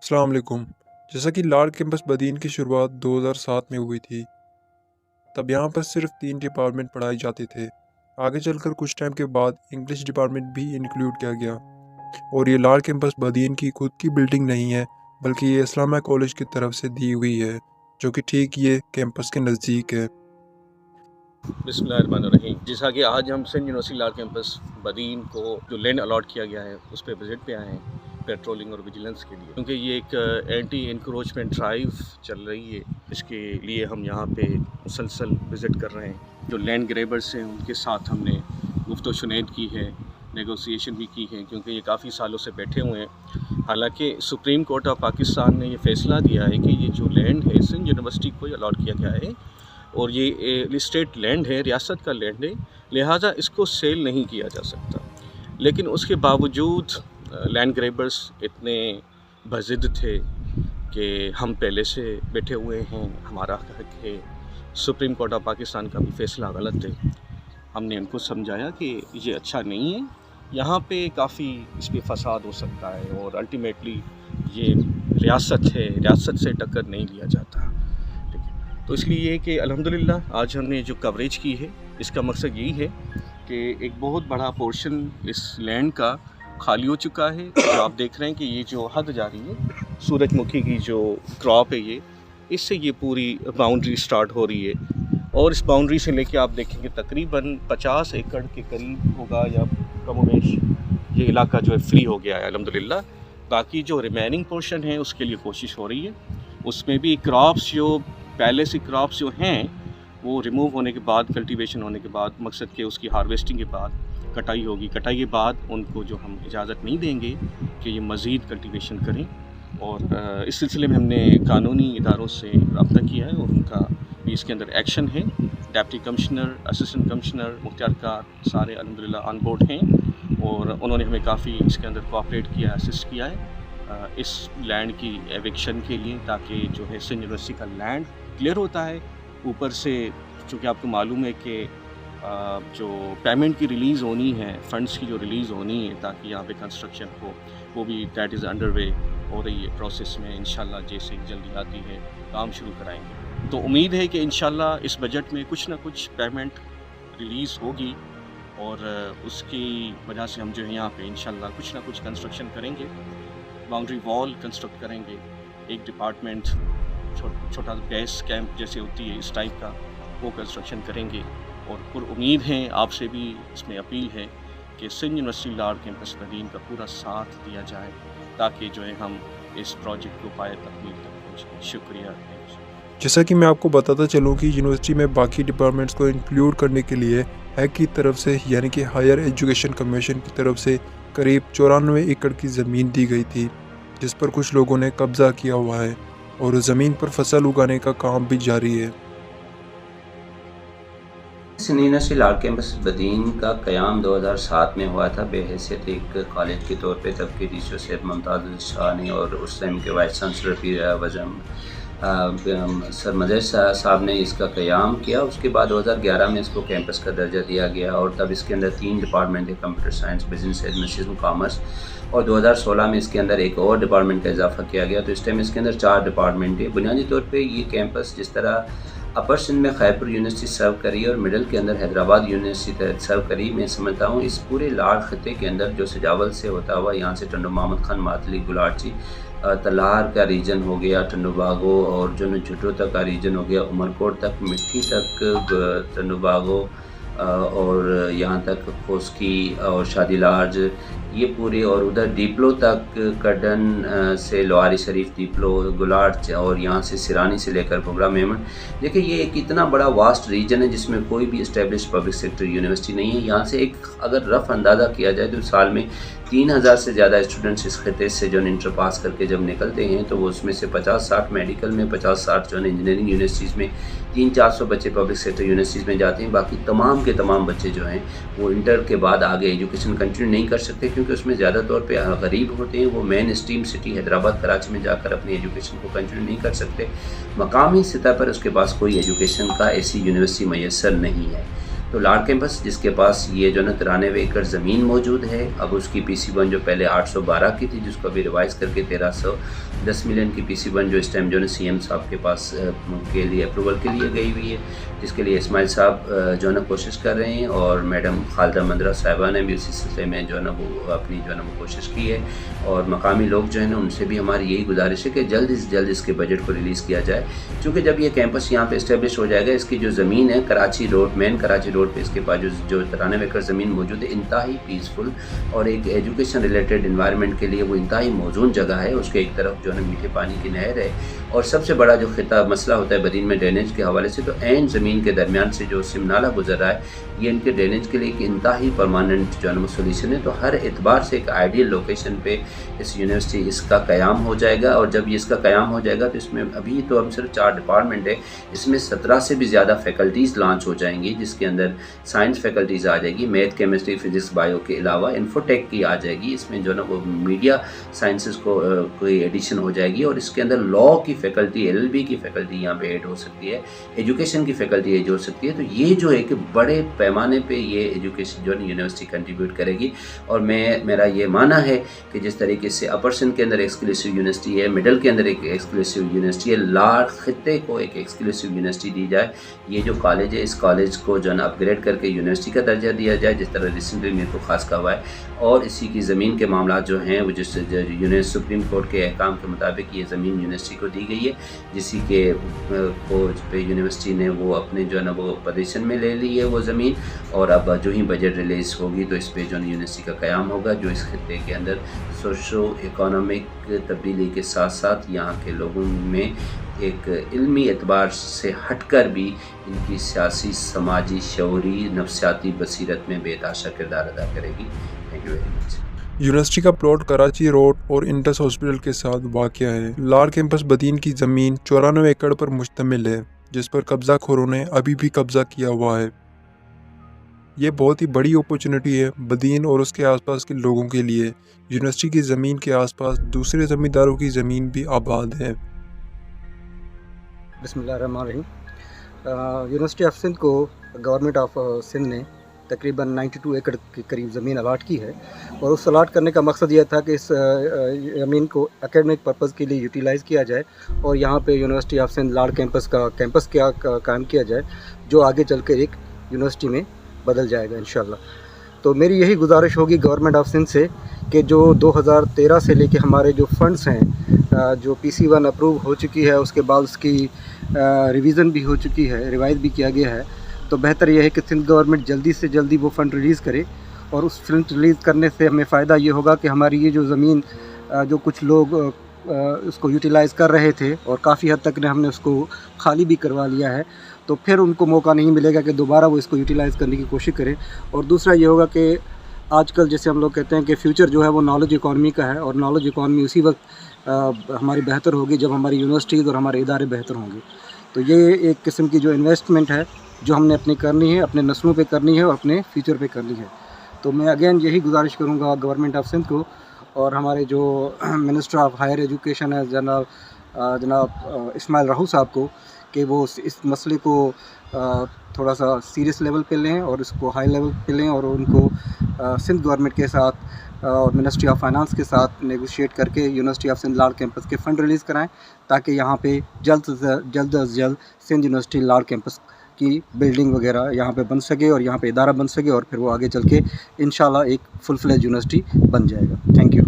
अस्सलाम वालेकुम। जैसा कि लाड़ कैंपस बदीन की शुरुआत 2007 में हुई थी, तब यहाँ पर सिर्फ 3 डिपार्टमेंट पढ़ाए जाते थे। आगे चलकर कुछ टाइम के बाद इंग्लिश डिपार्टमेंट भी इंक्लूड किया गया और ये लाड़ कैंपस बदीन की खुद की बिल्डिंग नहीं है, बल्कि ये इस्लामिया कॉलेज की तरफ से दी हुई है, जो कि ठीक ये कैंपस के नज़दीक है। बिस्मिल्लाहिर्रहमानिर्रहीम। जैसा कि आज हम सिंध यूनिवर्सिटी लाड़ कैंपस बदीन को जो लैंड अलॉट किया गया है उस पर विज़िट पे आए हैं पेट्रोलिंग और विजिलेंस के लिए, क्योंकि ये एक एंटी इंक्रोचमेंट ड्राइव चल रही है। इसके लिए हम यहाँ पे मुसलसल विज़िट कर रहे हैं। जो लैंड ग्रेबर्स हैं उनके साथ हमने गुफ्त व शुनैद की है, नेगोशिएशन भी की है, क्योंकि ये काफ़ी सालों से बैठे हुए हैं। हालांकि सुप्रीम कोर्ट ऑफ पाकिस्तान ने ये फ़ैसला दिया है कि ये जो लैंड है सिंध यूनिवर्सिटी को अलॉट किया गया है और ये स्टेट लैंड है, रियासत का लैंड है, लिहाजा इसको सेल नहीं किया जा सकता। लेकिन उसके बावजूद लैंड ग्रेबर्स इतने बज़िद थे कि हम पहले से बैठे हुए हैं, हमारा हक है। सुप्रीम कोर्ट ऑफ पाकिस्तान का भी फ़ैसला गलत है। हमने उनको समझाया कि ये अच्छा नहीं है, यहाँ पे काफ़ी इस पर फसाद हो सकता है और अल्टीमेटली ये रियासत है, रियासत से टक्कर नहीं लिया जाता। तो इसलिए ये कि अल्हम्दुलिल्लाह आज हमने जो कवरेज की है इसका मकसद यही है कि एक बहुत बड़ा पोर्शन इस लैंड का खाली हो चुका है। जो आप देख रहे हैं कि ये जो हद जा रही है सूरजमुखी की जो क्रॉप है, ये इससे ये पूरी बाउंड्री स्टार्ट हो रही है और इस बाउंड्री से लेके आप देखेंगे तकरीबन 50 एकड़ के करीब होगा या कमोबेश ये इलाका जो है फ्री हो गया है अल्हम्दुलिल्लाह। बाकी जो रिमेनिंग पोर्शन है उसके लिए कोशिश हो रही है। उसमें भी क्रॉप्स जो पहले से क्रॉप्स जो हैं वो रिमूव होने के बाद, कल्टीवेशन होने के बाद, मकसद के उसकी हार्वेस्टिंग के बाद कटाई होगी। कटाई के बाद उनको जो हम इजाज़त नहीं देंगे कि ये मज़ीद कल्टीवेशन करें। और इस सिलसिले में हमने कानूनी इदारों से रब्ता किया है और उनका भी इसके अंदर एक्शन है। डिप्टी कमिश्नर, असिस्टेंट कमिश्नर, मुख्तियारकार सारे अल्हम्दुलिल्लाह ऑन बोर्ड हैं और उन्होंने हमें काफ़ी इसके अंदर कोऑपरेट किया, असिस्ट किया है इस लैंड की एविक्शन के लिए, ताकि जो है सिंध यूनिवर्सिटी का लैंड क्लियर होता है। ऊपर से चूँकि आपको मालूम है कि जो पेमेंट की रिलीज़ होनी है, फ़ंड्स की जो रिलीज़ होनी है ताकि यहाँ पे कंस्ट्रक्शन हो, वो भी दैट इज़ अंडर वे हो रही है प्रोसेस में। इंशाल्लाह जैसे जल्दी आती है काम शुरू कराएंगे। तो उम्मीद है कि इंशाल्लाह इस बजट में कुछ ना कुछ पेमेंट रिलीज़ होगी और उसकी वजह से हम जो है यहाँ पे इंशाल्लाह कुछ ना कुछ कंस्ट्रक्शन करेंगे। बाउंड्री वॉल कंस्ट्रक्ट करेंगे, एक डिपार्टमेंट छोटा बेस कैंप जैसे होती है इस टाइप का वो कंस्ट्रक्शन करेंगे। और उम्मीद है आपसे भी इसमें अपील है कि सिंध यूनिवर्सिटी लाड़ कैंपस बदीन का पूरा साथ दिया जाए ताकि जो है हम इस प्रोजेक्ट को पाए तकमील तक पहुँचें। शुक्रिया। जैसा कि मैं आपको बताता चलूँ कि यूनिवर्सिटी में बाकी डिपार्टमेंट्स को इंक्लूड करने के लिए हैक की तरफ से यानी कि हायर एजुकेशन कमीशन की तरफ से करीब 94 एकड़ की ज़मीन दी गई थी, जिस पर कुछ लोगों ने कब्ज़ा किया हुआ है और ज़मीन पर फसल उगाने का काम भी जारी है। सिंध यूनिवर्सिटी लाड़ कैंपस बदीन का क़याम 2007 में हुआ था बेहैसियत एक कॉलेज के तौर पे। तब के रीसो सैयद मुमताज़ शाह ने और उस टाइम के वाइस चांसलर सर मजर साहब ने इसका क़याम किया। उसके बाद 2011 में इसको कैंपस का दर्जा दिया गया और तब इसके अंदर 3 डिपार्टमेंट है, computer science, business administration, commerce. और 2016 में इसके अंदर एक और डिपार्टमेंट का इजाफा किया गया, तो इस टाइम इसके अंदर 4 डिपार्टमेंट है। बुनियादी तौर पर ये कैंपस जिस तरह अपर सिंध में खैरपुर यूनिवर्सिटी सर्व करी और मिडल के अंदर हैदराबाद यूनिवर्सिटी सर्व करी, मैं समझता हूँ इस पूरे लाड़ खत्े के अंदर जो सजावल से होता हुआ यहाँ से टंडो मोहम्मद खान, मातली, गुलाटी, तलार का रीजन हो गया, टंडो बागो और जो झुटो तक का रीजन हो गया, उमरकोट तक, मिट्टी तक, टंडो बागो और यहाँ तक खोसकी और शादी लार्ज, ये पूरे, और उधर डीपलो तक, कडन से लोहारी शरीफ, डीपलो, गुलाट और यहाँ से सिरानी से लेकर भुगरा मेमन। देखिए ये एक इतना बड़ा वास्ट रीजन है जिसमें कोई भी इस्टेब्लिश पब्लिक सेक्टर यूनिवर्सिटी नहीं है। यहाँ से एक अगर रफ अंदाज़ा किया जाए तो साल में 3000 से ज़्यादा स्टूडेंट्स इस खिते से जो इंटर पास करके जब निकलते हैं तो वो उसमें से 50-60 मेडिकल में, 50-60 जो है इंजीनियरिंग यूनिवर्सिटीज़ में, 300-400 बच्चे पब्लिक सेक्टर यूनिवर्सिटीज़ में जाते हैं। बाकी तमाम के तमाम बच्चे जो हैं वो इंटर के बाद आगे एजुकेशन कंटिन्यू नहीं कर सकते, क्योंकि उसमें ज़्यादा तौर पे गरीब होते हैं। वो main stream city Hyderabad, Karachi में जाकर अपनी एजुकेशन को कंटिन्यू नहीं कर सकते। मकामी सतह पर उसके पास कोई एजुकेशन का ऐसी यूनिवर्सिटी मैसर नहीं है। तो लाड़ कैंपस जिसके पास ये जो है 93 एकड़ ज़मीन मौजूद है, अब उसकी PC1 जो पहले 812 की थी, जिसको अभी रिवाइज़ करके 1310 मिलियन की PC1 जो इस टाइम जो है CM साहब के पास के लिए अप्रूवल के लिए गई हुई है, जिसके लिए इस्माइल साहब जो है ना कोशिश कर रहे हैं, और मैडम खालिदा मंदरा साहिबा ने भी उसी सिलसिले में जो है ना वो अपनी जो है ना वो कोशिश की है। और मकामी लोग जो है ना उनसे भी हमारी यही गुजारिश है कि जल्द से जल्द इसके बजट को रिलीज़ किया जाए, क्योंकि जब ये कैंपस यहाँ पे इस्टेब्लिश हो जाएगा, इसकी जो ज़मीन है Karachi road, main Karachi road पे इसके पास जो 93 एकड़ ज़मीन मौजूद है, इंतहाई पीसफुल और एक एजुकेशन रिलेटेड इन्वायरमेंट के लिए वो इंतहाई मौजून जगह है। उसके एक तरफ जो है ना मीठे पानी की नहर है, और सबसे बड़ा जो खिताब मसला होता है बदीन में ड्रेनेज के हवाले से, तो एन ज़मीन के दरमियान से जो सिमनाला गुजर रहा है, ये इनके ड्रेनेज के लिए एक इंतहाई परमानेंट जो है ना सोल्यूशन है। तो हर एतबार से एक आइडियल लोकेशन पे इस यूनिवर्सिटी इसका क़याम हो जाएगा, और जब ये इसका क़याम हो जाएगा तो इसमें अभी तो हम सिर्फ 4 डिपार्टमेंट है, इसमें 17 से भी ज़्यादा फैकल्टीज़ लॉन्च हो जाएंगी, जिसके अंदर साइंस फैकल्टीज़ आ जाएगी, मैथ, केमिस्ट्री, फिज़िक्स, बायो के अलावा इन्फोटेक की आ जाएगी। इसमें जो है ना वो मीडिया साइंसेस को कोई एडिशन हो जाएगी, और इसके अंदर लॉ की फैकल्टी, LLB की फैकल्टी यहाँ पे ऐड हो सकती है, एजुकेशन की फैकल्टी ऐड हो सकती है। तो ये जो है कि बड़े पैमाने पे ये एजुकेशन जो है यूनिवर्सिटी कंट्रीब्यूट करेगी। और मेरा ये मानना है कि जिस तरीके से अपर सिंध के अंदर एक्सक्लूसिव यूनिवर्सिटी है, मिडल के अंदर एक एक्सक्लूसिव यूनिवर्सिटी है, लाड़ खित्ते को एक एक्सक्लूसिव यूनिवर्सिटी दी जाए। ये जो कॉलेज है, इस कॉलेज को जो है अपग्रेड करके यूनिवर्सिटी का दर्जा दिया जाए, जिस तरह रिसेंटली मेरे को खास कहा हुआ है। और इसी की ज़मीन के मामला जो हैं वो जिस सुप्रीम कोर्ट के अहकाम के मुताबिक ये ज़मीन यूनिवर्सिटी को दी गई है, जिसी के खोज पे यूनिवर्सिटी ने वो अपने जो है ना वो पोजीशन में ले ली है वो ज़मीन। और अब जो ही बजट रिलीज़ होगी तो इस पे जो है यूनिवर्सिटी का क़याम होगा, जो इस खित्ते के अंदर सोशो इकोनॉमिक तब्दीली के साथ साथ यहाँ के लोगों में एक इल्मी एतबार से हटकर भी इनकी सियासी, समाजी, शऊरी, नफ्सियाती बसीरत में बेतहाशा किरदार अदा करेगी। Thank you very much. University का प्लॉट कराची रोड और इंटस हॉस्पिटल के साथ वाक़या है। लाड़ कैंपस बदीन की ज़मीन 94 एकड़ पर मुश्तमिल है, जिस पर कब्ज़ाखोरों ने अभी भी कब्ज़ा किया हुआ है। ये बहुत ही बड़ी अपॉर्चुनिटी है बदीन और उसके आसपास के लोगों के लिए। यूनिवर्सिटी की ज़मीन के आसपास दूसरे ज़मींदारों की ज़मीन भी आबाद है। बिस्मिल्लाहिर्रहमानिर्रहीम। यूनिवर्सिटी ऑफ सिंध को गवर्नमेंट ऑफ सिंध ने तकरीबन 92 एकड़ के करीब ज़मीन अलाट की है, और उस अलाट करने का मकसद यह था कि इस ज़मीन को एकेडमिक पर्पज़ के लिए यूटिलाइज़ किया जाए, और यहाँ पे यूनिवर्सिटी ऑफ सिंध लाड़ कैंपस कायम किया जाए, जो आगे चल कर एक यूनिवर्सिटी में बदल जाएगा इंशाल्लाह। तो मेरी यही गुजारिश होगी गवर्नमेंट ऑफ सिंध से कि जो 2013 से लेके हमारे जो फ़ंड्स हैं, जो PC1 अप्रूव हो चुकी है, उसके बाद उसकी रिवीज़न भी हो चुकी है, रिवाइज़ भी किया गया है, तो बेहतर यह है कि सिंध गवर्नमेंट जल्दी से जल्दी वो फ़ंड रिलीज़ करे। और उस फंड रिलीज़ करने से हमें फ़ायदा ये होगा कि हमारी ये जो ज़मीन जो कुछ लोग उसको यूटिलाइज़ कर रहे थे, और काफ़ी हद तक ने हमने उसको खाली भी करवा लिया है, तो फिर उनको मौका नहीं मिलेगा कि दोबारा वो इसको यूटिलाइज़ करने की कोशिश करें। और दूसरा ये होगा कि आजकल जैसे हम लोग कहते हैं कि फ्यूचर जो है वो नॉलेज इकॉनमी का है, और नॉलेज इकॉनमी उसी वक्त हमारी बेहतर होगी जब हमारी यूनिवर्सिटीज़ और हमारे इदारे बेहतर होंगे। तो ये एक किस्म की जो इन्वेस्टमेंट है जो हमने अपनी करनी है, अपने नस्लों पे करनी है और अपने फ्यूचर पे करनी है। तो मैं अगेन यही गुजारिश करूँगा गवर्नमेंट ऑफ सिंध को, और हमारे जो मिनिस्टर ऑफ हायर एजुकेशन है जनाब इस्माइल राहू साहब को, कि वो इस मसले को थोड़ा सा सीरियस लेवल पे लें और इसको हाई लेवल पे लें, और उनको सिंध गवर्नमेंट के साथ और मिनिस्ट्री ऑफ फाइनेंस के साथ नेगोशिएट करके यूनिवर्सिटी ऑफ सिंध लाड़ कैंपस के फ़ंड रिलीज़ कराएं, ताकि यहाँ पे जल्द से जल्द सिंध यूनिवर्सिटी लाड़ कैंपस की बिल्डिंग वगैरह यहाँ पे बन सके, और यहाँ पे इदारा बन सके, और फिर वो आगे चल के इंशाल्लाह एक फुल फ्लेज यूनिवर्सिटी बन जाएगा। Thank you.